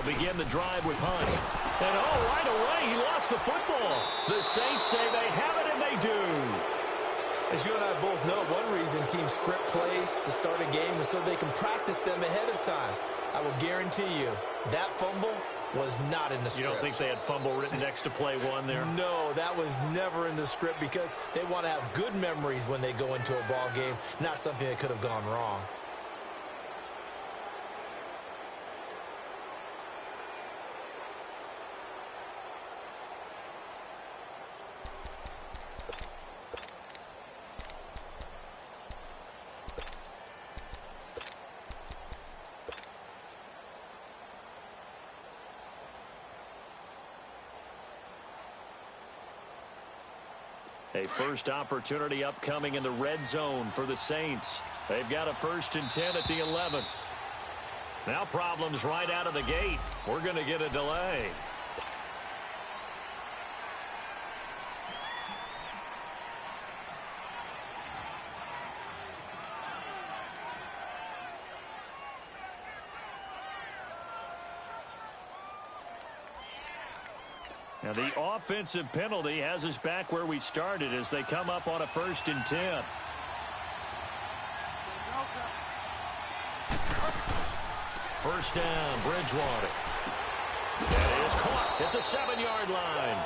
They'll begin the drive with Hunt. And right away, he lost the football. The Saints say they have it, and they do. As you and I both know, one reason teams script plays to start a game is so they can practice them ahead of time. I will guarantee you that fumble was not in the script. You don't think they had fumble written next to play one there? No, that was never in the script because they want to have good memories when they go into a ball game, not something that could have gone wrong. A first opportunity upcoming in the red zone for the Saints. They've got a 1st and 10 at the 11. Now problems right out of the gate. We're going to get a delay. Now the offensive penalty has us back where we started as they come up on a 1st and 10. First down, Bridgewater. That is caught at the 7-yard line.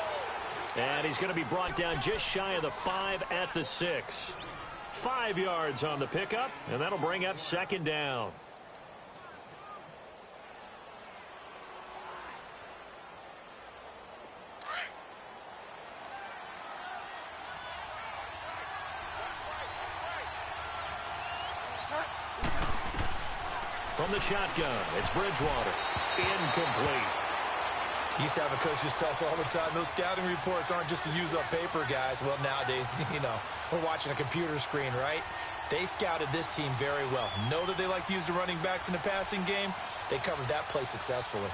And he's going to be brought down just shy of the 5 at the 6. 5 yards on the pickup, and that'll bring up 2nd down. From the shotgun, it's Bridgewater. Incomplete. Used to have a coach just tell us all the time, those scouting reports aren't just to use up paper, guys. Well, nowadays, we're watching a computer screen, right? They scouted this team very well. Know that they like to use the running backs in the passing game. They covered that play successfully.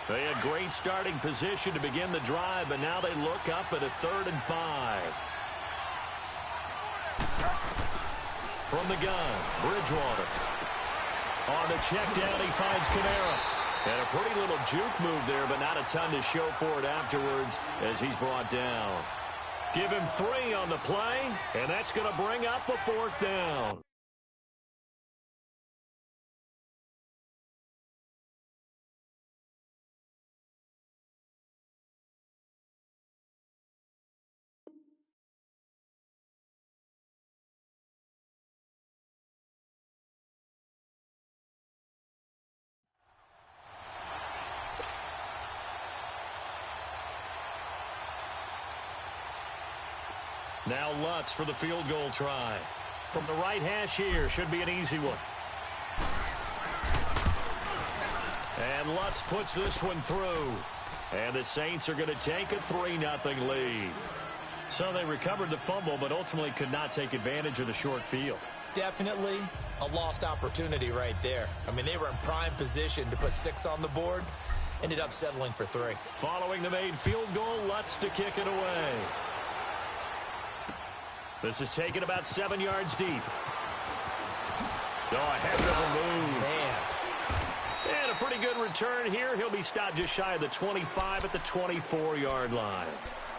They had great starting position to begin the drive, but now they look up at a 3rd and 5. From the gun, Bridgewater. On the check down, he finds Kamara. And a pretty little juke move there, but not a ton to show for it afterwards as he's brought down. Give him 3 on the play, and that's going to bring up a 4th down. Now Lutz for the field goal try. From the right hash here, should be an easy one. And Lutz puts this one through. And the Saints are going to take a 3-0 lead. So they recovered the fumble, but ultimately could not take advantage of the short field. Definitely a lost opportunity right there. I mean, they were in prime position to put 6 on the board. Ended up settling for 3. Following the made field goal, Lutz to kick it away. This is taken about 7 yards deep. A heck of a move. Man. And a pretty good return here. He'll be stopped just shy of the 25 at the 24-yard line.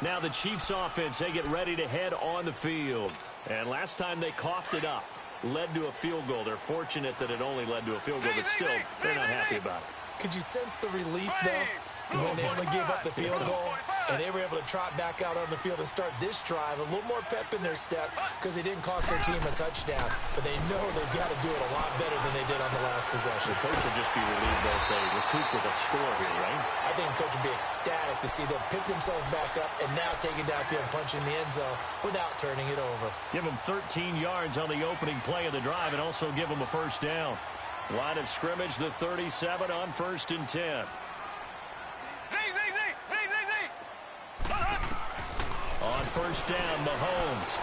Now the Chiefs offense, they get ready to head on the field. And last time they coughed it up, led to a field goal. They're fortunate that it only led to a field goal, but still, they're not happy about it. Could you sense the relief, though, when they only gave up the field goal? And they were able to trot back out on the field and start this drive. A little more pep in their step because they didn't cost their team a touchdown. But they know they've got to do it a lot better than they did on the last possession. The coach will just be relieved though if they recoup with a score here, right? I think the coach will be ecstatic to see them pick themselves back up and now take it downfield and punch in the end zone without turning it over. Give them 13 yards on the opening play of the drive and also give them a 1st down. Line of scrimmage, the 37 on 1st and 10. On 1st down, Mahomes.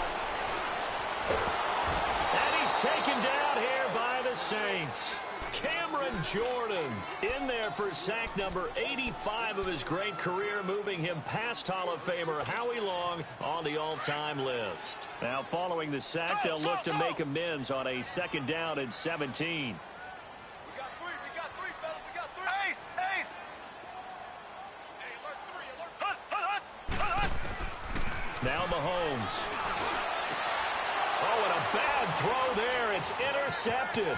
And he's taken down here by the Saints. Cameron Jordan in there for sack number 85 of his great career, moving him past Hall of Famer Howie Long on the all-time list. Now following the sack, they'll look to make amends on a 2nd down and 17. We got 3, fellas, we got 3. Now Mahomes. Oh, and a bad throw there. It's intercepted.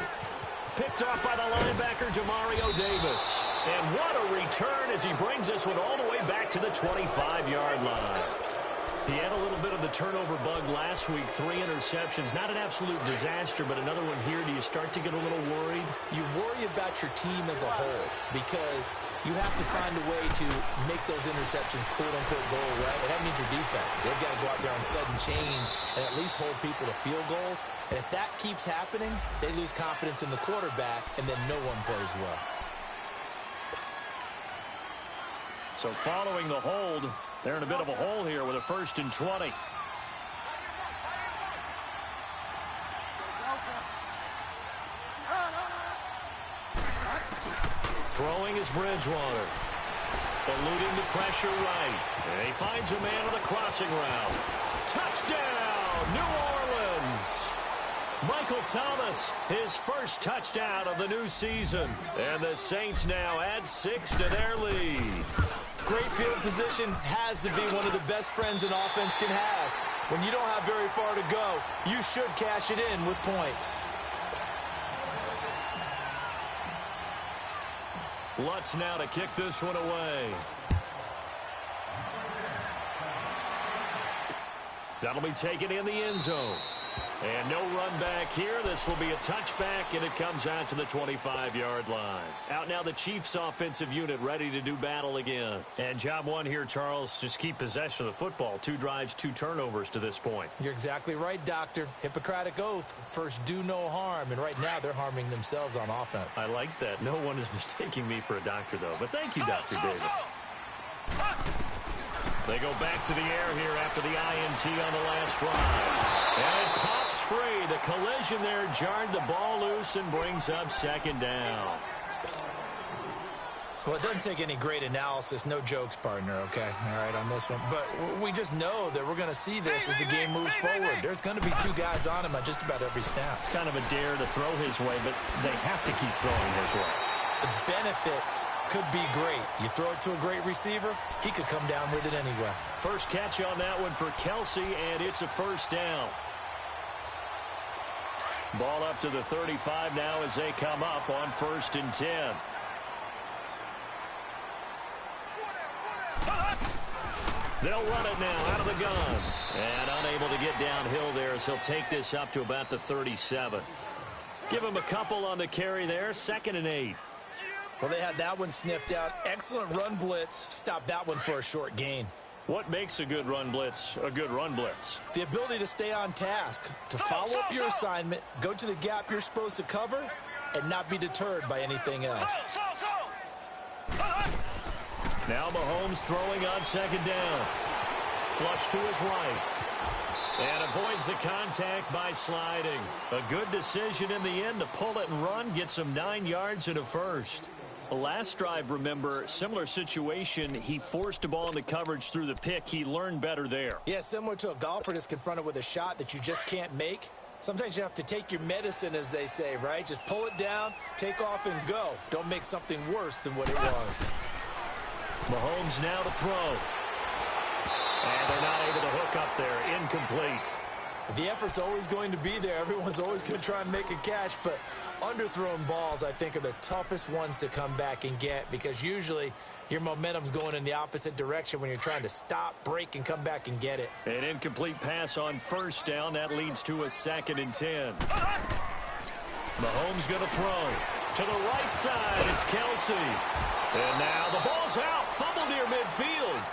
Picked off by the linebacker, Demario Davis. And what a return as he brings this one all the way back to the 25-yard line. He had a little bit of the turnover bug last week, 3 interceptions. Not an absolute disaster, but another one here. Do you start to get a little worried? You worry about your team as a whole because you have to find a way to make those interceptions, quote-unquote, go away. And that means your defense. They've got to go out there on sudden change and at least hold people to field goals. And if that keeps happening, they lose confidence in the quarterback, and then no one plays well. So following the hold, they're in a bit of a hole here with a 1st and 20. Throwing is Bridgewater. Eluding the pressure right. And he finds a man on the crossing route. Touchdown, New Orleans. Michael Thomas, his first touchdown of the new season. And the Saints now add 6 to their lead. Great field position has to be one of the best friends an offense can have. When you don't have very far to go, you should cash it in with points. Lutz now to kick this one away. That'll be taken in the end zone. And no run back here. This will be a touchback, and it comes out to the 25-yard line. Out now the Chiefs' offensive unit ready to do battle again. And job one here, Charles, just keep possession of the football. 2 drives, 2 turnovers to this point. You're exactly right, Doctor. Hippocratic oath. First, do no harm. And right now, they're harming themselves on offense. I like that. No one is mistaking me for a doctor, though. But thank you, Dr. Davis. They go back to the air here after the INT on the last drive. And it pops free. The collision there jarred the ball loose and brings up 2nd down. Well, it doesn't take any great analysis. No jokes, partner, okay? All right, on this one. But we just know that we're going to see this as the game moves forward. There's going to be 2 guys on him on just about every snap. It's kind of a dare to throw his way, but they have to keep throwing his way. The benefits could be great. You throw it to a great receiver, he could come down with it anyway. First catch on that one for Kelsey, and it's a 1st down. Ball up to the 35 now as they come up on 1st and 10. They'll run it now out of the gun. And unable to get downhill there as he'll take this up to about the 37. Give him a couple on the carry there. 2nd and 8. Well, they had that one sniffed out. Excellent run blitz. Stop that one for a short gain. What makes a good run blitz a good run blitz? The ability to stay on task, to follow up your assignment, go to the gap you're supposed to cover, and not be deterred by anything else. Now Mahomes throwing on 2nd down. Flush to his right. And avoids the contact by sliding. A good decision in the end to pull it and run. Gets him 9 yards and a 1st. The last drive, remember, similar situation. He forced a ball into coverage through the pick. He learned better there. Yeah, similar to a golfer that's confronted with a shot that you just can't make. Sometimes you have to take your medicine, as they say, right? Just pull it down, take off, and go. Don't make something worse than what it was. Mahomes now to throw. And they're not able to hook up there. Incomplete. The effort's always going to be there. Everyone's always going to try and make a catch, but underthrown balls, I think, are the toughest ones to come back and get because usually your momentum's going in the opposite direction when you're trying to stop, break, and come back and get it. An incomplete pass on 1st down. That leads to a 2nd and 10. Mahomes going to throw. To the right side, it's Kelsey. And now the ball's out. Fumble near midfield.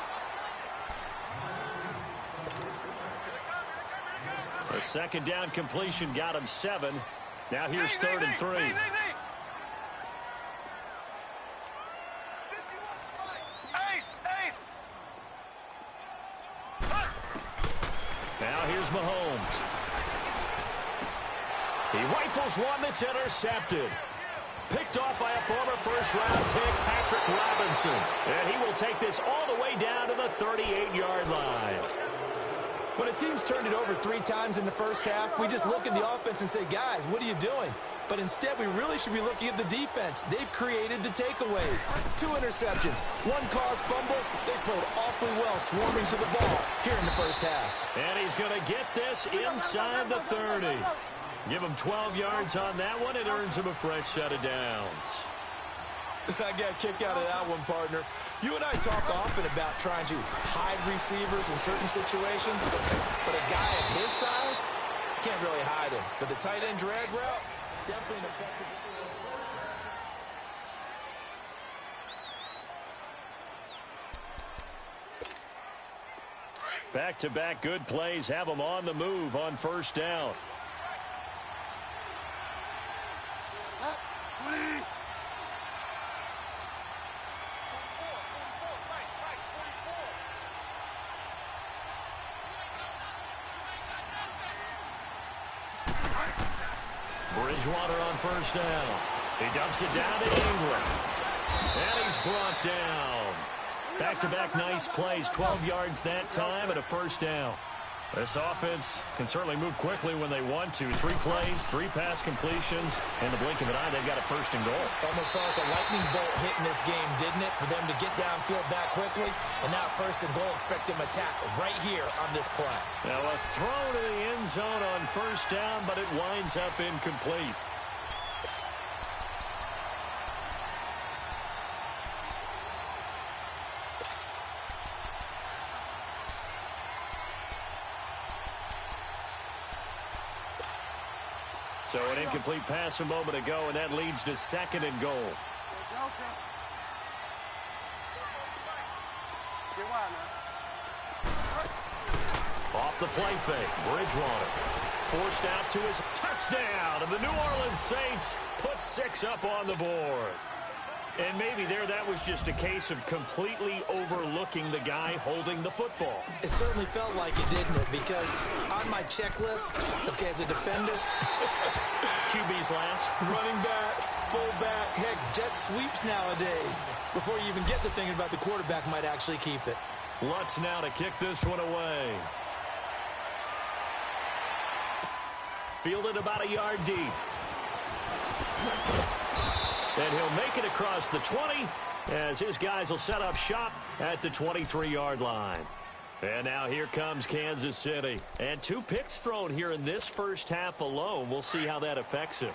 A 2nd down completion got him 7. Now here's 3rd and 3. Now here's Mahomes. He rifles one that's intercepted. Picked off by a former first-round pick, Patrick Robinson. And he will take this all the way down to the 38-yard line. When a team's turned it over 3 times in the first half, we just look at the offense and say, guys, what are you doing? But instead, we really should be looking at the defense. They've created the takeaways. 2 interceptions, 1 caused fumble. They played awfully well swarming to the ball here in the first half. And he's going to get this inside the 30. Give him 12 yards on that one. It earns him a fresh set of downs. I got a kick out of that one, partner. You and I talk often about trying to hide receivers in certain situations, but a guy of his size can't really hide him. But the tight end drag route, definitely an effective. Back-to-back good plays have him on the move on first down. Bridgewater on first down. He dumps it down to Ingram. And he's brought down. Back-to-back nice plays, 12 yards that time and a first down. This offense can certainly move quickly when they want to. 3 plays, 3 pass completions. In the blink of an eye, they've got a first and goal. Almost felt like a lightning bolt hit in this game, didn't it? For them to get downfield that quickly. And now first and goal, expect them to attack right here on this play. Now a throw to the end zone on first down, but it winds up incomplete. So an incomplete pass a moment ago, and that leads to second and goal. Off the play fake, Bridgewater forced out to his touchdown, and the New Orleans Saints put 6 up on the board. And maybe that was just a case of completely overlooking the guy holding the football. It certainly felt like it, didn't it? Because on my checklist, okay, as a defender, QB's last. Running back, fullback, heck, jet sweeps nowadays. Before you even get to thinking about the quarterback might actually keep it. Lutz now to kick this one away. Fielded about a yard deep. And he'll make it across the 20 as his guys will set up shop at the 23-yard line. And now here comes Kansas City. And 2 picks thrown here in this first half alone. We'll see how that affects him.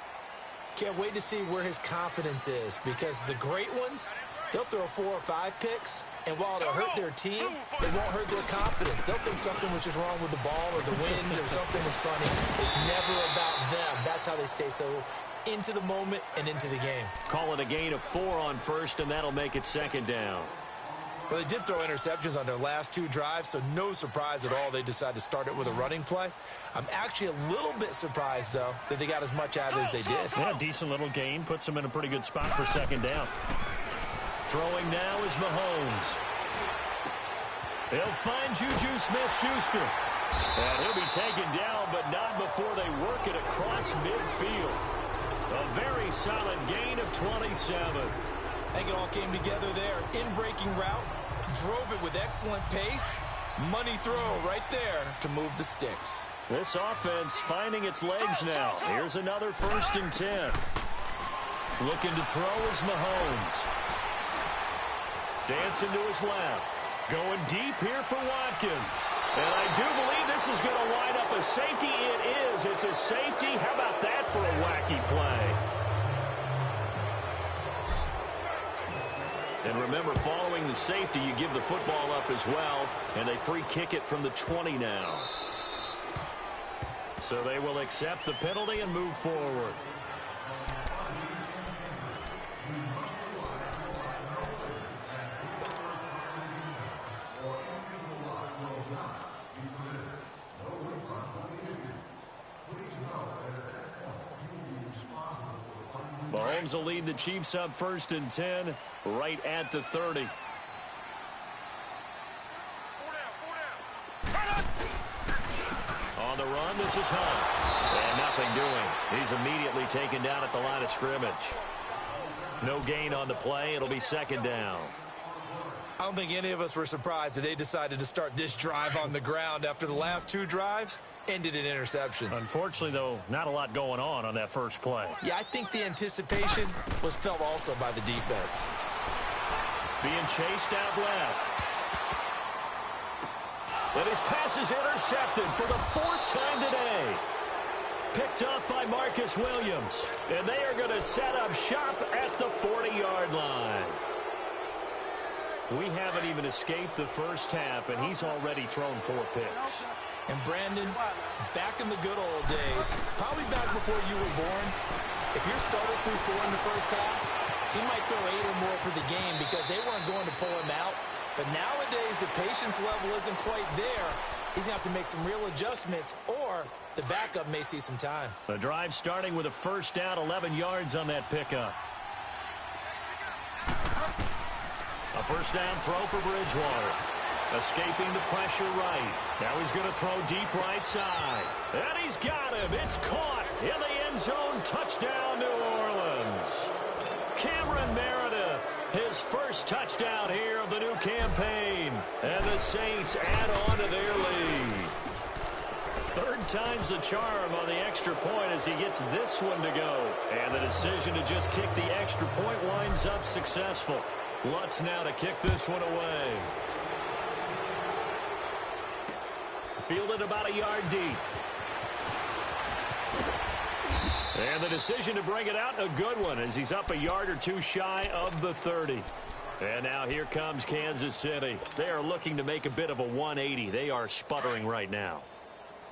Can't wait to see where his confidence is, because the great ones, they'll throw 4 or 5 picks, and while it'll hurt their team, it won't hurt their confidence. They'll think something was just wrong with the ball or the wind or something was funny. It's never about them. That's how they stay so into the moment and into the game. Call it a gain of 4 on first, and that'll make it second down. Well, they did throw interceptions on their last 2 drives, so no surprise at all they decided to start it with a running play. I'm actually a little bit surprised, though, that they got as much out of it as they did. Yeah, decent little gain. Puts them in a pretty good spot for second down. Throwing now is Mahomes. He'll find Juju Smith-Schuster. And he'll be taken down, but not before they work it across midfield. A very solid gain of 27. I think it all came together there. In-breaking route, drove it with excellent pace. Money throw right there to move the sticks. This offense finding its legs now. Here's another 1st and 10. Looking to throw is Mahomes. Dancing to his left. Going deep here for Watkins. And I do believe this is going to wind up a safety. It is. It's a safety. How about that for a wacky play? And remember, following the safety, you give the football up as well. And they free kick it from the 20 now. So they will accept the penalty and move forward. Mahomes will lead the Chiefs up 1st and 10 right at the 30. On the run, this is Hunt. And nothing doing. He's immediately taken down at the line of scrimmage. No gain on the play. It'll be second down. I don't think any of us were surprised that they decided to start this drive on the ground after the last 2 drives ended in interceptions. Unfortunately, though, not a lot going on that first play. Yeah, I think the anticipation was felt also by the defense. Being chased out left. And his pass is intercepted for the 4th time today. Picked off by Marcus Williams. And they are going to set up shop at the 40-yard line. We haven't even escaped the first half, and he's already thrown 4 picks. And Brandon, back in the good old days, probably back before you were born, if your starter threw 4 in the first half, he might throw 8 or more for the game because they weren't going to pull him out. But nowadays, the patience level isn't quite there. He's going to have to make some real adjustments, or the backup may see some time. The drive starting with a first down, 11 yards on that pickup. A first down throw for Bridgewater. Escaping the pressure right. Now he's going to throw deep right side. And he's got him. It's caught in the end zone. Touchdown, New Orleans. Cameron Meredith, his first touchdown here of the new campaign. And the Saints add on to their lead. 3rd time's the charm on the extra point as he gets this one to go. And the decision to just kick the extra point winds up successful. Lutz now to kick this one away. Fielded about a yard deep. And the decision to bring it out, a good one, as he's up a yard or 2 shy of the 30. And now here comes Kansas City. They are looking to make a bit of a 180. They are sputtering right now.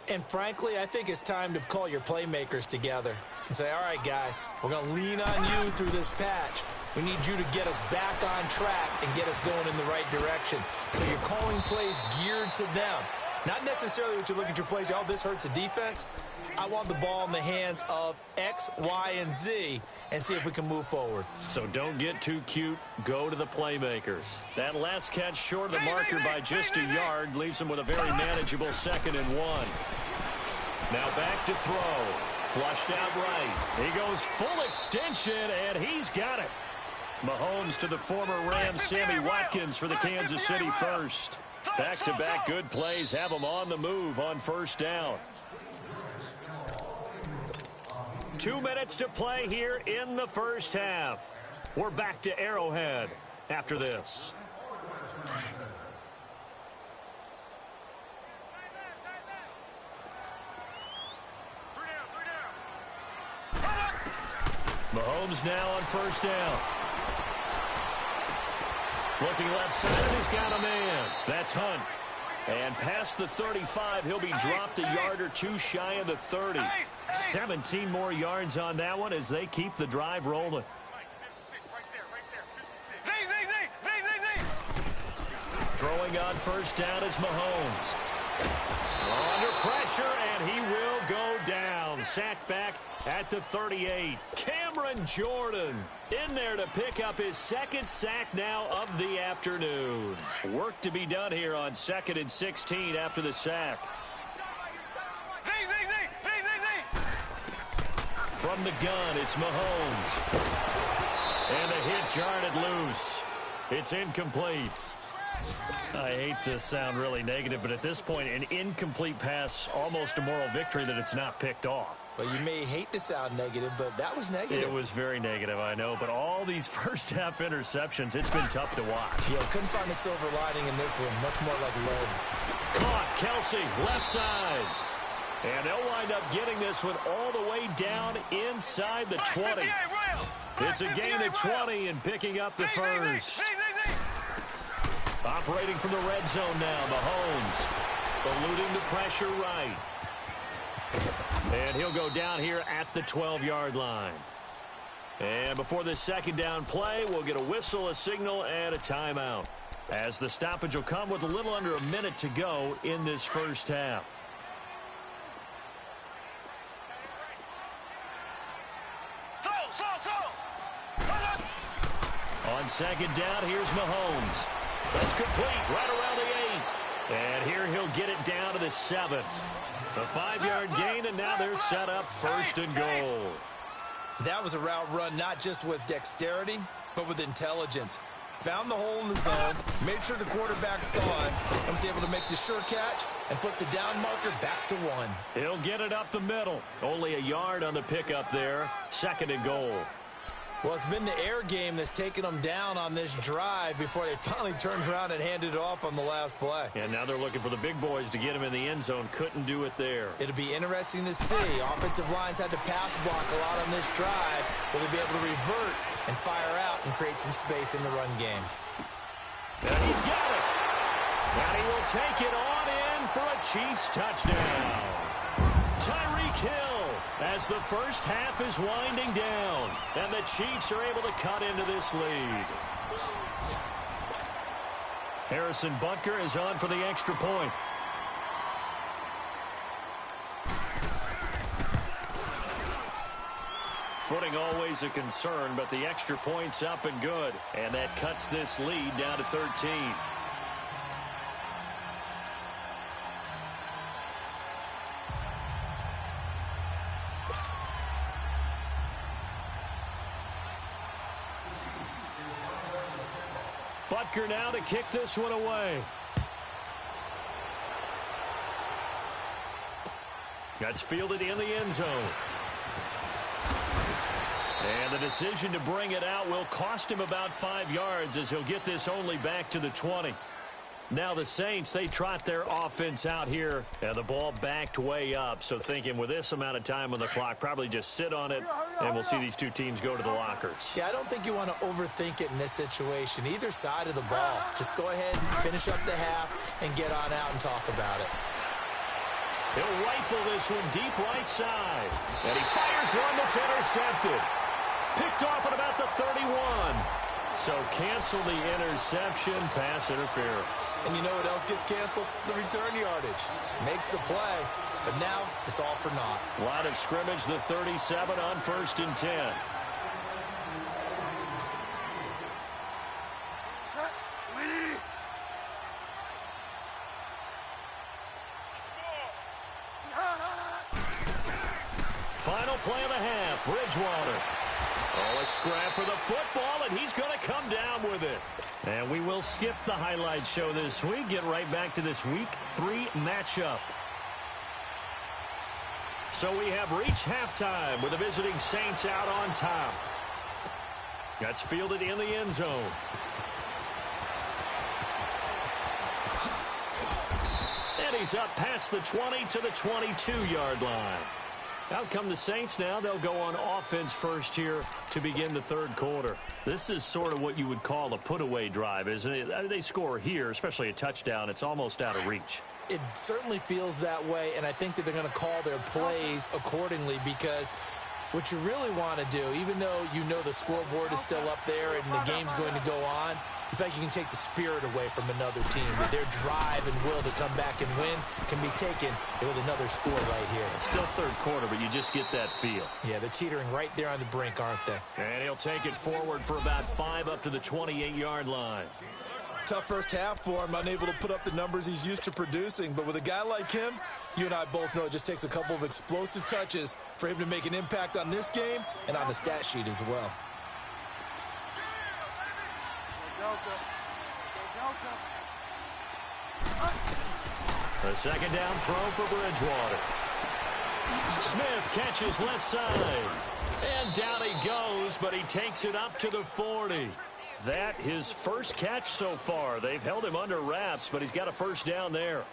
And frankly, I think it's time to call your playmakers together and say, all right, guys, we're going to lean on you through this patch. We need you to get us back on track and get us going in the right direction. So you're calling plays geared to them. Not necessarily what you look at your plays, oh, this hurts the defense. I want the ball in the hands of X, Y, and Z and see if we can move forward. So don't get too cute. Go to the playmakers. That last catch short of the marker by just a yard leaves him with a very manageable 2nd and 1. Now back to throw. Flushed out right. He goes full extension, and he's got it. Mahomes to the former Rams, Sammy Watkins for the Kansas City first. Back-to-back good plays have him on the move on first down. 2 minutes to play here in the first half. We're back to Arrowhead after this. Mahomes now on first down. Looking left side, he's got a man. That's Hunt. And past the 35, he'll be dropped a yard or 2 shy of the 30. 17 more yards on that one as they keep the drive rolling. Throwing on first down is Mahomes. Under pressure, and he will go down. Sacked back at the 38. Cameron Jordan in there to pick up his 2nd sack now of the afternoon. Work to be done here on 2nd and 16 after the sack. From the gun, it's Mahomes. And a hit jarred it loose. It's incomplete. I hate to sound really negative, but at this point, an incomplete pass, almost a moral victory that it's not picked off. Well, you may hate to sound negative, but that was negative. It was very negative, I know. But all these first-half interceptions, it's been tough to watch. Yeah, couldn't find a silver lining in this one. Much more like lead. Caught, Kelsey, left side. And they'll wind up getting this one all the way down inside the 20. It's a gain of 20 and picking up the first. Operating from the red zone now, Mahomes. Eluding the pressure right. And he'll go down here at the 12-yard line. And before this 2nd down play, we'll get a whistle, a signal, and a timeout. As the stoppage will come with a little under a minute to go in this first half. On 2nd down, here's Mahomes. That's complete right around the 8. And here he'll get it down to the 7. A 5-yard gain, and now they're set up 1st and goal. That was a route run not just with dexterity, but with intelligence. found the hole in the zone, made sure the quarterback saw it, and was able to make the sure catch and flip the down marker back to 1. He'll get it up the middle. Only a yard on the pickup there. 2nd and goal. Well, it's been the air game that's taken them down on this drive before they finally turned around and handed it off on the last play. And now they're looking for the big boys to get him in the end zone. Couldn't do it there. It'll be interesting to see. Offensive lines had to pass block a lot on this drive. Will they be able to revert and fire out and create some space in the run game? And he's got it. And he will take it on in for a Chiefs touchdown. Tyreek Hill as the first half is winding down. And the Chiefs are able to cut into this lead. Harrison Butker is on for the extra point. Footing always a concern, but the extra point's up and good. And that cuts this lead down to 13. Butker now to kick this one away. That's fielded in the end zone. And the decision to bring it out will cost him about 5 yards as he'll get this only back to the 20. Now the Saints, they trot their offense out here, and the ball backed way up. So thinking with this amount of time on the clock, probably just sit on it, and we'll see these two teams go to the lockers. Yeah, I don't think you want to overthink it in this situation. Either side of the ball. Just go ahead and finish up the half and get on out and talk about it. He'll rifle this one deep right side. And he fires one that's intercepted. Picked off at about the 31. So cancel the interception, pass interference. And you know what else gets canceled? The return yardage. Makes the play, but now it's all for naught. Line of scrimmage, the 37 on 1st and 10. Final play of the half, Bridgewater. Oh, a scrap for the football, and he's going to come down with it. And we will skip the highlight show this week. Get right back to this Week 3 matchup. So we have reached halftime with the visiting Saints out on top. That's fielded in the end zone. And he's up past the 20 to the 22-yard line. Out come the Saints now. They'll go on offense first here to begin the 3rd quarter. This is sort of what you would call a put-away drive, isn't it? I mean, they score here, especially a touchdown. It's almost out of reach. It certainly feels that way, and I think that they're going to call their plays accordingly because what you really want to do, even though you know the scoreboard is still up there and the game's going to go on, you think you can take the spirit away from another team. That their drive and will to come back and win can be taken with another score right here. Still 3rd quarter, but you just get that feel. Yeah, they're teetering right there on the brink, aren't they? And he'll take it forward for about 5 up to the 28-yard line. Tough first half for him, unable to put up the numbers he's used to producing. But with a guy like him, you and I both know it just takes a couple of explosive touches for him to make an impact on this game and on the stat sheet as well. A 2nd down throw for Bridgewater. Smith catches left side. And down he goes, but he takes it up to the 40. That his first catch so far. They've held him under wraps, but he's got a 1st down there.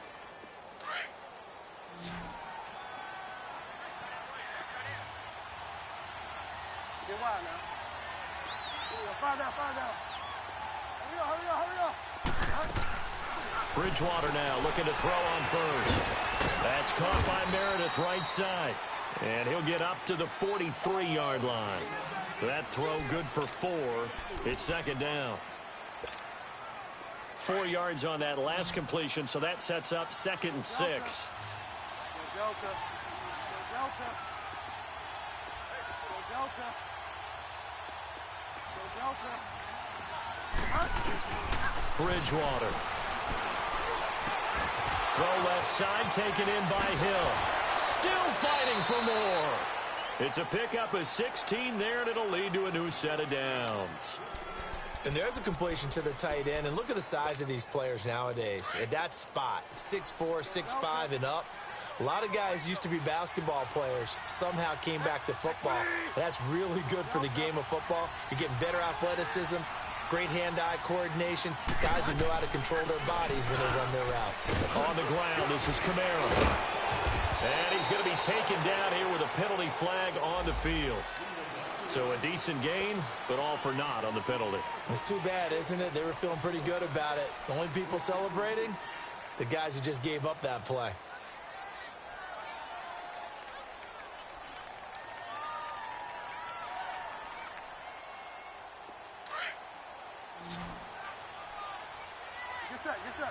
Bridgewater now looking to throw on 1st. That's caught by Meredith right side. And he'll get up to the 43-yard line. That throw good for 4. It's 2nd down. 4 yards on that last completion, so that sets up 2nd and 6. Bridgewater. Throw left side, taken in by Hill. Still fighting for more. It's a pickup of 16 there, and it'll lead to a new set of downs. And there's a completion to the tight end. And look at the size of these players nowadays. At that spot, 6'4", 6'5", and up. A lot of guys used to be basketball players, somehow came back to football. And that's really good for the game of football. You're getting better athleticism, great hand-eye coordination, guys who know how to control their bodies when they run their routes. On the ground, this is Camara. And he's going to be taken down here with a penalty flag on the field. So a decent gain, but all for naught on the penalty. It's too bad, isn't it? They were feeling pretty good about it. The only people celebrating, the guys who just gave up that play. Yes, sir. Yes, sir.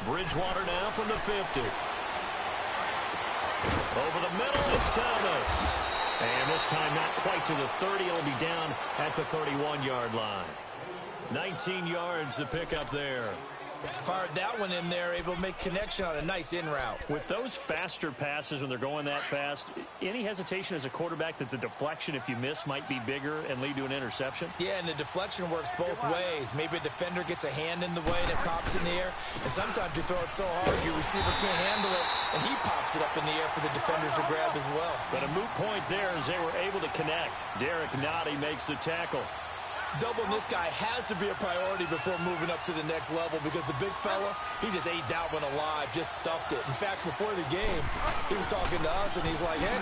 Bridgewater now from the 50. Over the middle, it's Thomas. And this time not quite to the 30. It'll be down at the 31-yard line. 19 yards to pick up there. Fired that one in there, able to make connection on a nice in route. With those faster passes when they're going that fast, any hesitation as a quarterback that the deflection, if you miss, might be bigger and lead to an interception? Yeah, and the deflection works both ways. Maybe a defender gets a hand in the way and it pops in the air. And sometimes you throw it so hard your receiver can't handle it, and he pops it up in the air for the defenders to grab as well. But a moot point there as they were able to connect. Derek Nottie makes the tackle. Doubling this guy has to be a priority before moving up to the next level because the big fella, he just ate that one alive, just stuffed it. In fact, before the game, he was talking to us, and he's like, hey,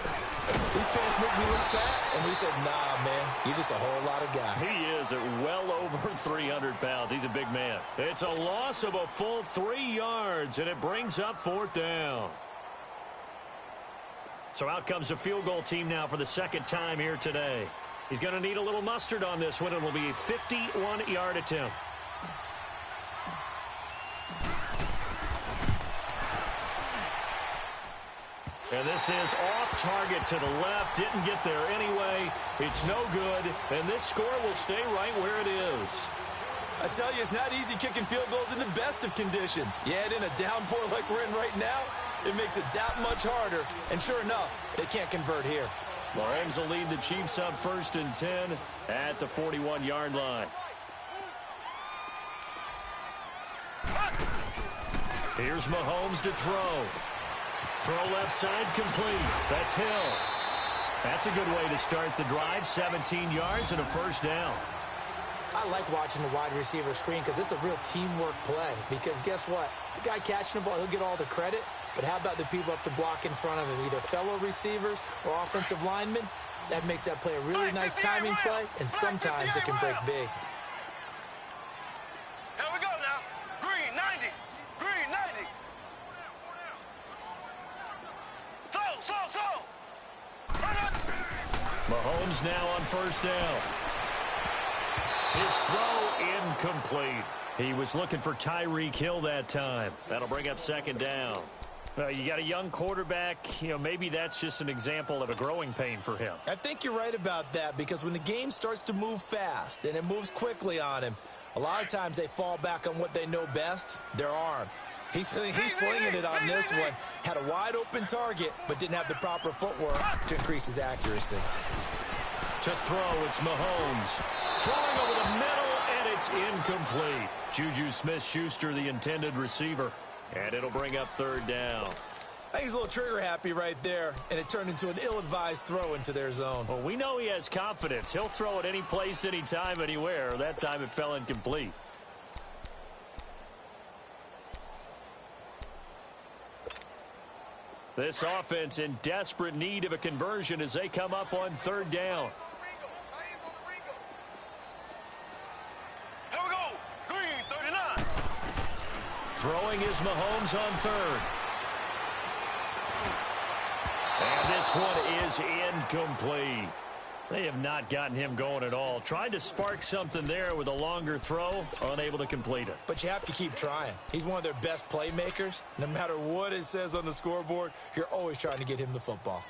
these pants make me look fat. And we said, nah, man, you're just a whole lot of guy. He is at well over 300 pounds. He's a big man. It's a loss of a full 3 yards, and it brings up 4th down. So out comes the field goal team now for the second time here today. He's going to need a little mustard on this one. It will be a 51-yard attempt. And this is off target to the left. Didn't get there anyway. It's no good. And this score will stay right where it is. I tell you, it's not easy kicking field goals in the best of conditions. Yet in a downpour like we're in right now, it makes it that much harder. And sure enough, they can't convert here. Mahomes will lead the Chiefs up 1st and 10 at the 41-yard line. Here's Mahomes to throw. Throw left side complete. That's Hill. That's a good way to start the drive. 17 yards and a 1st down. I like watching the wide receiver screen because it's a real teamwork play. Because guess what? The guy catching the ball, he'll get all the credit. But how about the people up to block in front of him, either fellow receivers or offensive linemen? That makes that play a really nice timing play, and sometimes it can break big. Here we go now. Green 90. Green 90. Slow. Mahomes now on 1st down. His throw incomplete. He was looking for Tyreek Hill that time. That'll bring up 2nd down. You got a young quarterback, maybe that's just an example of a growing pain for him. I think you're right about that because when the game starts to move fast and it moves quickly on him, a lot of times they fall back on what they know best, their arm. He's slinging it on this one. Had a wide open target, but didn't have the proper footwork to increase his accuracy. To throw, it's Mahomes. Throwing over the middle, and it's incomplete. Juju Smith-Schuster, the intended receiver. And it'll bring up 3rd down. I think he's a little trigger happy right there, and it turned into an ill-advised throw into their zone. Well, we know he has confidence. He'll throw it any place, anytime, anywhere. That time it fell incomplete. This offense in desperate need of a conversion as they come up on 3rd down. Here we go. Green 39. Throwing is Mahomes on 3rd. And this one is incomplete. They have not gotten him going at all. Tried to spark something there with a longer throw, unable to complete it. But you have to keep trying. He's one of their best playmakers. No matter what it says on the scoreboard, you're always trying to get him the football.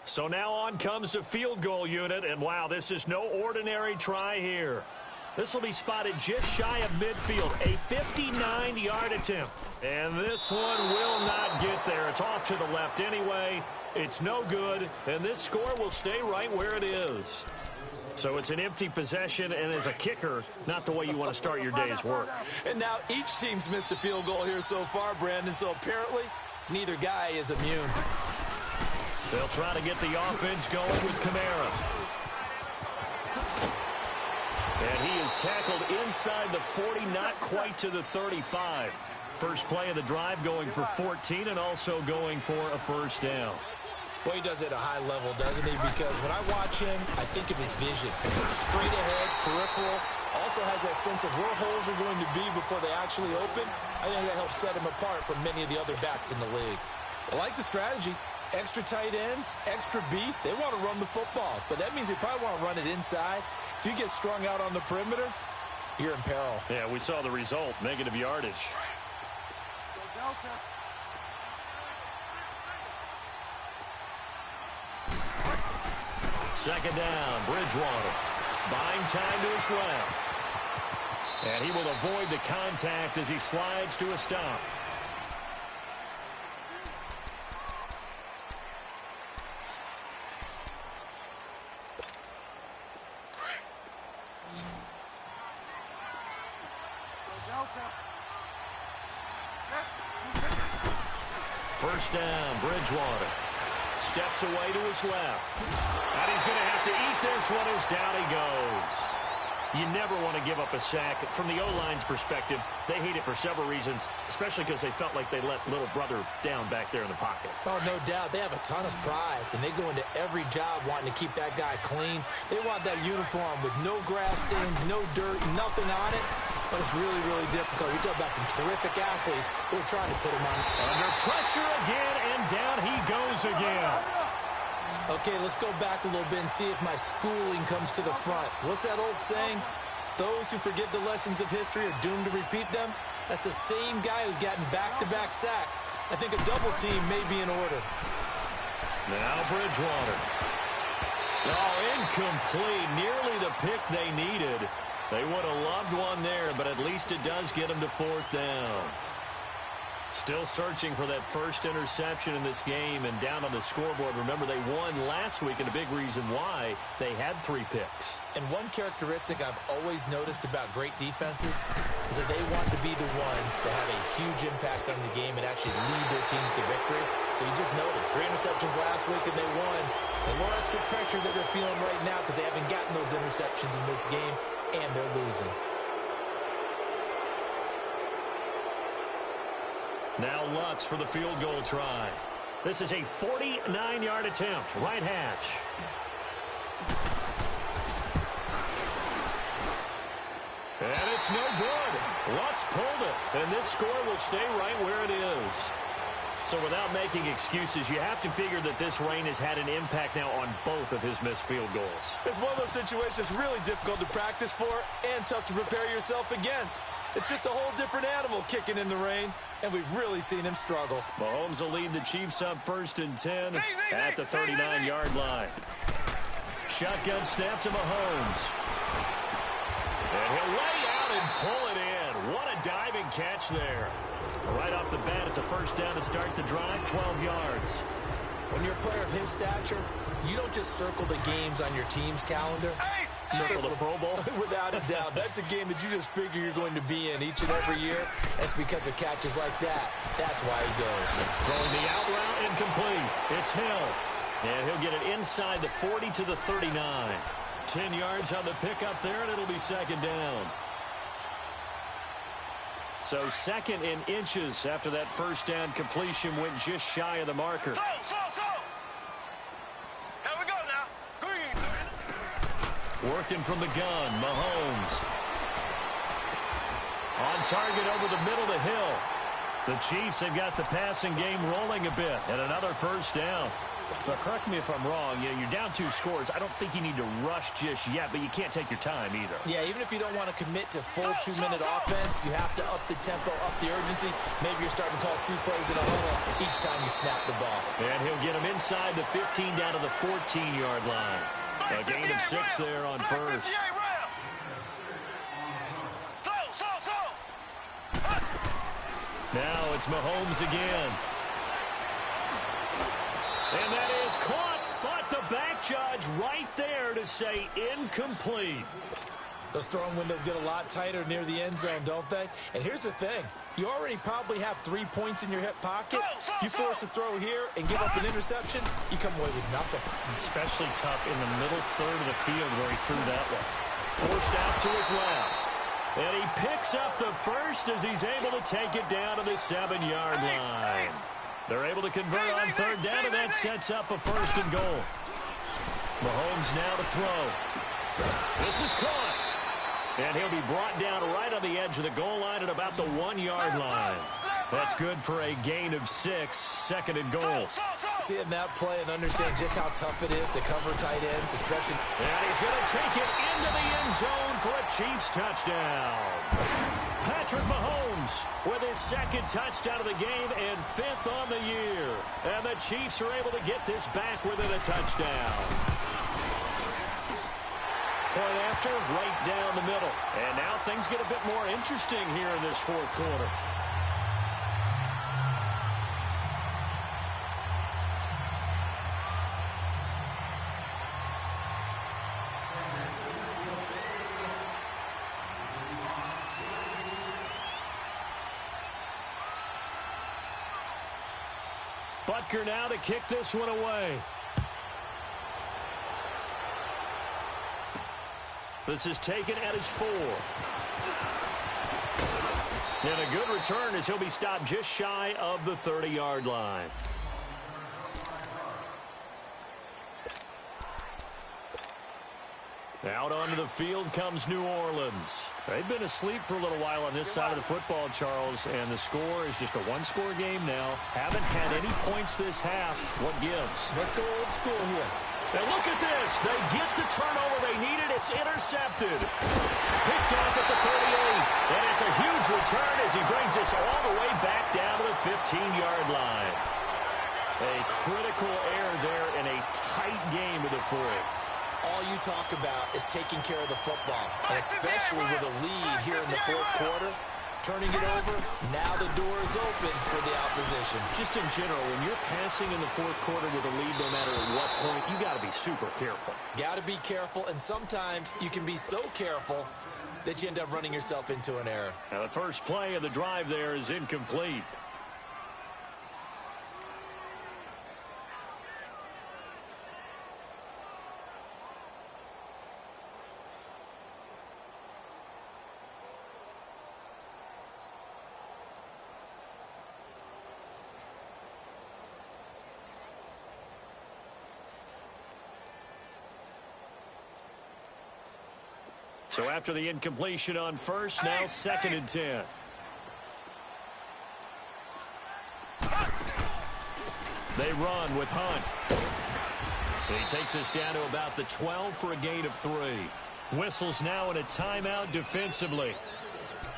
So now on comes the field goal unit, and wow, this is no ordinary try here. This will be spotted just shy of midfield. A 59-yard attempt. And this one will not get there. It's off to the left anyway. It's no good. And this score will stay right where it is. So it's an empty possession, and as a kicker, not the way you want to start your day's work. And now each team's missed a field goal here so far, Brandon, so apparently neither guy is immune. They'll try to get the offense going with Kamara. And he is tackled inside the 40, not quite to the 35. First play of the drive going for 14 and also going for a first down. Boy, he does it at a high level, doesn't he? Because when I watch him, I think of his vision. Straight ahead, peripheral. Also has that sense of where holes are going to be before they actually open. I think that helps set him apart from many of the other backs in the league. I like the strategy. Extra tight ends, extra beef. They want to run the football, but that means they probably want to run it inside. If you get strung out on the perimeter, you're in peril. Yeah, we saw the result, negative yardage. Second down, Bridgewater. Buying time to his left. And he will avoid the contact as he slides to a stop. First down, Bridgewater. Steps away to his left. And he's going to have to eat this one as down he goes. You never want to give up a sack. From the O-line's perspective, they hate it for several reasons, especially because they felt like they let little brother down back there in the pocket. Oh, no doubt. They have a ton of pride, and they go into every job wanting to keep that guy clean. They want that uniform with no grass stains, no dirt, nothing on it. But it's really, really difficult. We talk about some terrific athletes who are trying to put him on. Under pressure again, and down he goes again. Okay, let's go back a little bit and see if my schooling comes to the front. What's that old saying? Those who forget the lessons of history are doomed to repeat them. That's the same guy who's gotten back-to-back sacks. I think a double team may be in order. Now Bridgewater. Oh, incomplete. Nearly the pick they needed. They would have loved one there, but at least it does get them to fourth down. Still searching for that first interception in this game and down on the scoreboard. Remember, they won last week, and a big reason why they had 3 picks. And one characteristic I've always noticed about great defenses is that they want to be the ones that have a huge impact on the game and actually lead their teams to victory. So you just noted 3 interceptions last week, and they won. A little extra pressure that they're feeling right now because they haven't gotten those interceptions in this game, and they're losing. Now Lutz for the field goal try. This is a 49-yard attempt. Right hash. And it's no good. Lutz pulled it. And this score will stay right where it is. So without making excuses, you have to figure that this rain has had an impact now on both of his missed field goals. It's one of those situations really difficult to practice for and tough to prepare yourself against. It's just a whole different animal kicking in the rain, and we've really seen him struggle. Mahomes will lead the Chiefs up 1st and 10 at the 39-yard line. Shotgun snap to Mahomes. And he'll lay out and pull it in. What a diving catch there. Right off the bat, it's a first down to start the drive, 12 yards. When you're a player of his stature, you don't just circle the games on your team's calendar. You circle the Pro Bowl? Without a doubt. That's a game that you just figure you're going to be in each and every year. That's because of catches like that. That's why he goes. Throwing the out route incomplete. It's Hill. And he'll get it inside the 40 to the 39. 10 yards on the pickup there, and it'll be second down. So 2nd in inches after that first down completion went just shy of the marker. Slow. Here we go now. Green. Working from the gun, Mahomes. On target over the middle to Hill. The Chiefs have got the passing game rolling a bit, and another first down. But correct me if I'm wrong, you're down 2 scores. I don't think you need to rush just yet, but you can't take your time either. Yeah, even if you don't want to commit to full 2-minute offense, you have to up the tempo, up the urgency. Maybe you're starting to call 2 plays in a huddle each time you snap the ball. And he'll get him inside the 15 down to the 14-yard line. A gain of 6 there on first. Now it's Mahomes again. And that is caught, but the back judge right there to say incomplete. Those throwing windows get a lot tighter near the end zone, don't they? And here's the thing. You already probably have 3 points in your hip pocket. You force a throw here and give up an interception, you come away with nothing. Especially tough in the middle third of the field where he threw that one. Forced out to his left. And he picks up the first as he's able to take it down to the 7-yard line. They're able to convert on third down, and that sets up a first and goal. Mahomes now to throw. This is caught. And he'll be brought down right on the edge of the goal line at about the 1-yard line. That's good for a gain of 6, second and goal. Seeing that play and understand just how tough it is to cover tight ends, especially. And he's going to take it into the end zone for a Chiefs touchdown. Patrick Mahomes with his second touchdown of the game and 5th on the year. And the Chiefs are able to get this back within a touchdown. Point after, right down the middle. And now things get a bit more interesting here in this fourth quarter. Butker now to kick this one away. This is taken at his 4. And a good return as he'll be stopped just shy of the 30-yard line. Out onto the field comes New Orleans. They've been asleep for a little while on this side of the football, Charles, and the score is just a one-score game now. Haven't had any points this half. What gives? Let's go old school here. And look at this. They get the turnover they needed. It's intercepted. Picked off at the 38. And it's a huge return as he brings us all the way back down to the 15-yard line. A critical error there in a tight game of the fourth. All you talk about is taking care of the football, and especially with a lead here in the fourth quarter, turning it over, now the door is open for the opposition. Just in general, when you're passing in the fourth quarter with a lead, no matter at what point, you got to be super careful. Got to be careful, and sometimes you can be so careful that you end up running yourself into an error. Now the first play of the drive there is incomplete. So after the incompletion on first, now 2nd and 10. They run with Hunt. And he takes us down to about the 12 for a gain of 3. Whistles now in a timeout defensively.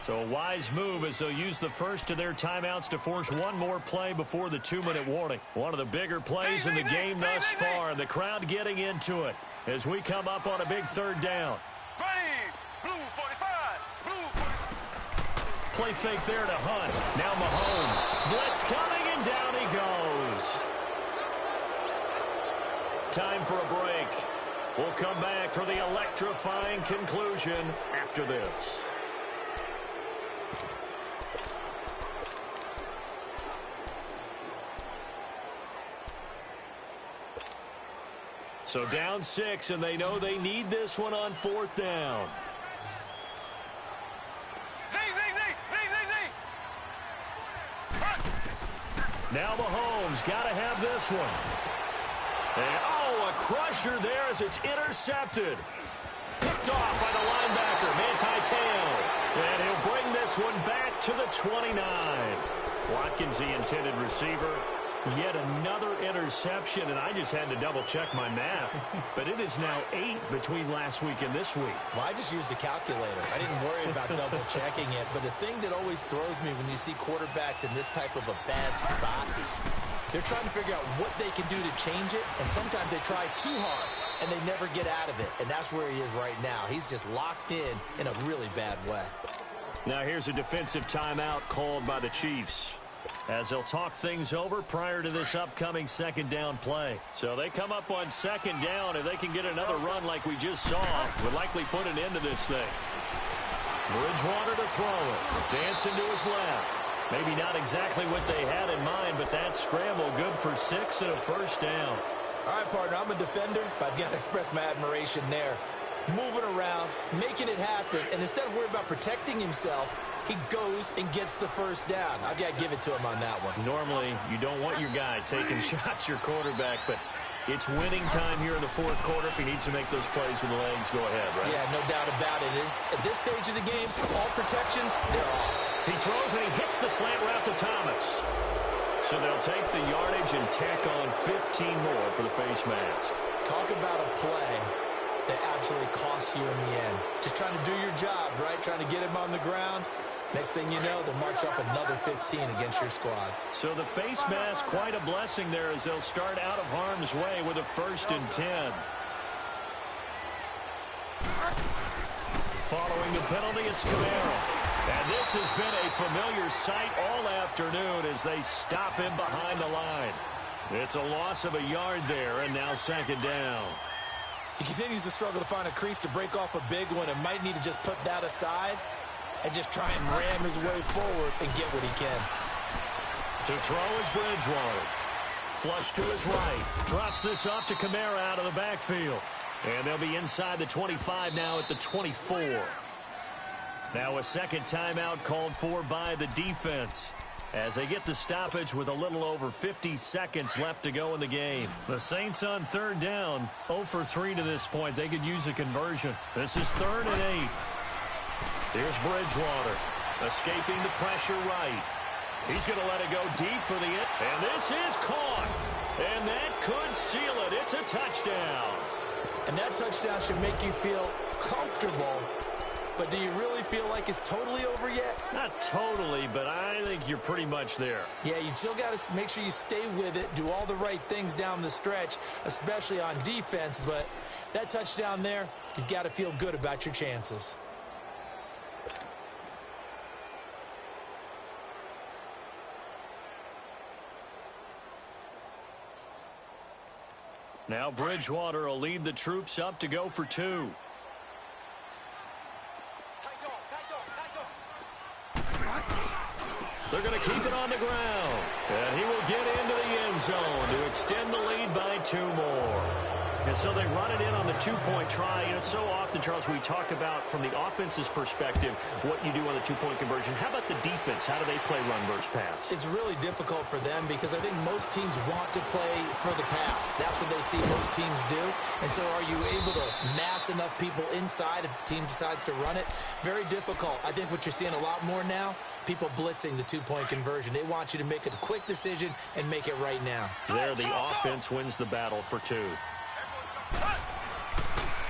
So a wise move as they'll use the first of their timeouts to force one more play before the 2-minute warning. One of the bigger plays in the game thus far, and the crowd getting into it as we come up on a big 3rd down. Blue 45. Blue 45. Play fake there to Hunt. Now Mahomes. Blitz coming, and down he goes. Time for a break. We'll come back for the electrifying conclusion after this. So down 6, and they know they need this one on 4th down. Now Mahomes got to have this one. And, oh, a crusher there as it's intercepted. Picked off by the linebacker, Manti Te'o. And he'll bring this one back to the 29. Watkins, the intended receiver. Yet another interception, and I just had to double-check my math. But it is now 8 between last week and this week. Well, I just used a calculator. I didn't worry about double-checking it. But the thing that always throws me when you see quarterbacks in this type of a bad spot, they're trying to figure out what they can do to change it, and sometimes they try too hard, and they never get out of it. And that's where he is right now. He's just locked in a really bad way. Now here's a defensive timeout called by the Chiefs, as they'll talk things over prior to this upcoming second down play. So they come up on second down. If they can get another run like we just saw, would likely put an end to this thing. Bridgewater to throw it. Dancing to his left. Maybe not exactly what they had in mind, but that scramble good for 6 and a first down. All right, partner, I'm a defender, but I've got to express my admiration there. Moving around, making it happen, and instead of worrying about protecting himself, he goes and gets the first down. I've got to give it to him on that one. Normally, you don't want your guy taking shots, your quarterback, but it's winning time here in the fourth quarter. If he needs to make those plays with the legs, go ahead, right? Yeah, no doubt about it. At this stage of the game, all protections, they're off. He throws and he hits the slant route to Thomas. So they'll take the yardage and tack on 15 more for the face mask. Talk about a play that absolutely costs you in the end. Just trying to do your job, right? Trying to get him on the ground. Next thing you know, they'll march off another 15 against your squad. So the face mask, quite a blessing there as they'll start out of harm's way with a 1st and 10. Following the penalty, it's Camara. And this has been a familiar sight all afternoon as they stop him behind the line. It's a loss of a yard there, and now second down. He continues to struggle to find a crease to break off a big one and might need to just put that aside and just try and ram his way forward and get what he can. To throw is Bridgewater. Flush to his right. Drops this off to Camara out of the backfield. And they'll be inside the 25 now at the 24. Now a second timeout called for by the defense, as they get the stoppage with a little over 50 seconds left to go in the game. The Saints on third down, 0 for 3 to this point. They could use a conversion. This is 3rd and 8. Here's Bridgewater, escaping the pressure right. He's going to let it go deep for the hit, and this is caught. And that could seal it. It's a touchdown. And that touchdown should make you feel comfortable. But do you really feel like it's totally over yet? Not totally, but I think you're pretty much there. Yeah, you still got to make sure you stay with it, do all the right things down the stretch, especially on defense. But that touchdown there, you've got to feel good about your chances. Now Bridgewater will lead the troops up to go for 2. They're going to keep it on the ground. And he will get into the end zone to extend the lead by 2 more. And so they run it in on the 2-point try. You know, so often, Charles, we talk about from the offense's perspective what you do on the 2-point conversion. How about the defense? How do they play run versus pass? It's really difficult for them because I think most teams want to play for the pass. That's what they see most teams do. And so are you able to mass enough people inside if the team decides to run it? Very difficult. I think what you're seeing a lot more now, people blitzing the 2-point conversion. They want you to make a quick decision and make it right now. There, the offense wins the battle for 2.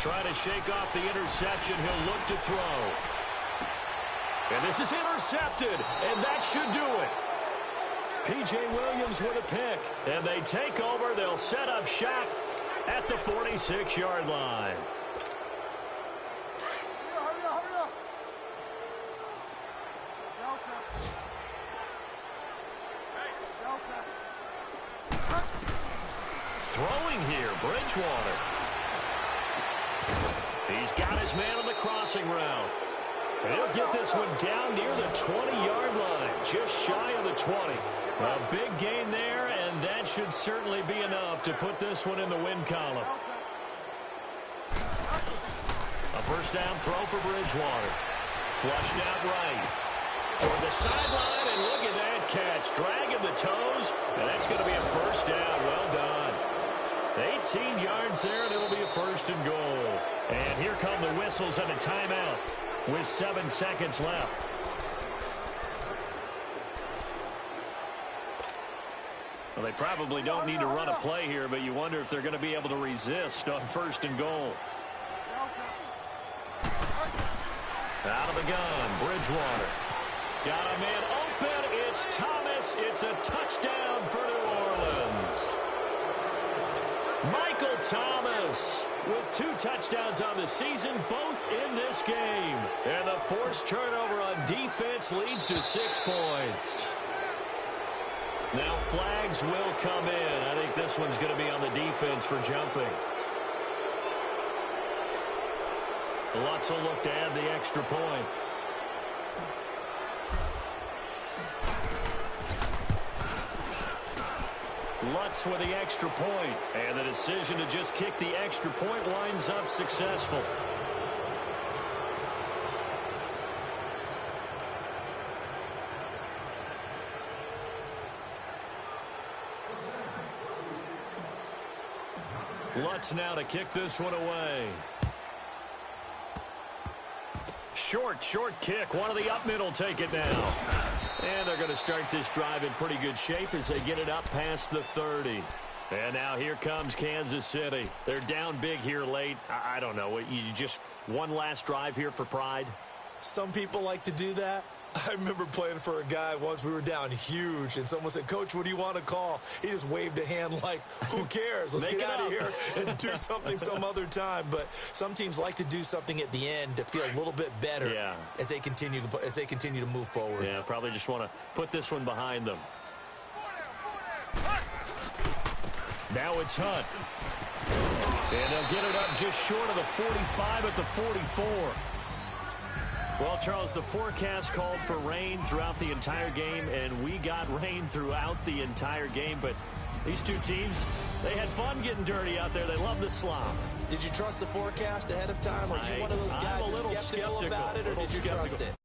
Try to shake off the interception. He'll look to throw. And this is intercepted, and that should do it. P.J. Williams with a pick, and they take over. They'll set up shop at the 46-yard line. Throwing here, Bridgewater. He's got his man on the crossing route. And he'll get this one down near the 20-yard line, just shy of the 20. A big gain there, and that should certainly be enough to put this one in the win column. A first down throw for Bridgewater. Flushed out right. For the sideline, and look at that catch. Dragging the toes, and that's going to be a first down. Well done. 18 yards there, and it'll be a 1st and goal. And here come the whistles and a timeout with 7 seconds left. Well, they probably don't need to run a play here, but you wonder if they're going to be able to resist on 1st and goal. Out of the gun, Bridgewater. Got a man open. It's Thomas. It's a touchdown for New Orleans. Michael Thomas with 2 touchdowns on the season, both in this game. And the forced turnover on defense leads to 6 points. Now flags will come in. I think this one's going to be on the defense for jumping. Lutz will look to add the extra point. Lutz with the extra point, and the decision to just kick the extra point winds up successful. Lutz now to kick this one away. Short kick. One of the up middle take it now. And they're going to start this drive in pretty good shape as they get it up past the 30. And now here comes Kansas City. They're down big here late. I don't know. You just one last drive here for pride? Some people like to do that. I remember playing for a guy once. We were down huge, and someone said, "Coach, what do you want to call?" He just waved a hand like, who cares? Let's get out of here and do something some other time. But some teams like to do something at the end to feel a little bit better as they continue to move forward. Yeah, probably just want to put this one behind them. Now it's Hunt. And they'll get it up just short of the 45 at the 44. Well, Charles, the forecast called for rain throughout the entire game, and we got rain throughout the entire game. But these two teams, they had fun getting dirty out there. They love the slop. Did you trust the forecast ahead of time? Are you one of those guys that's skeptical about it, or did you trust it?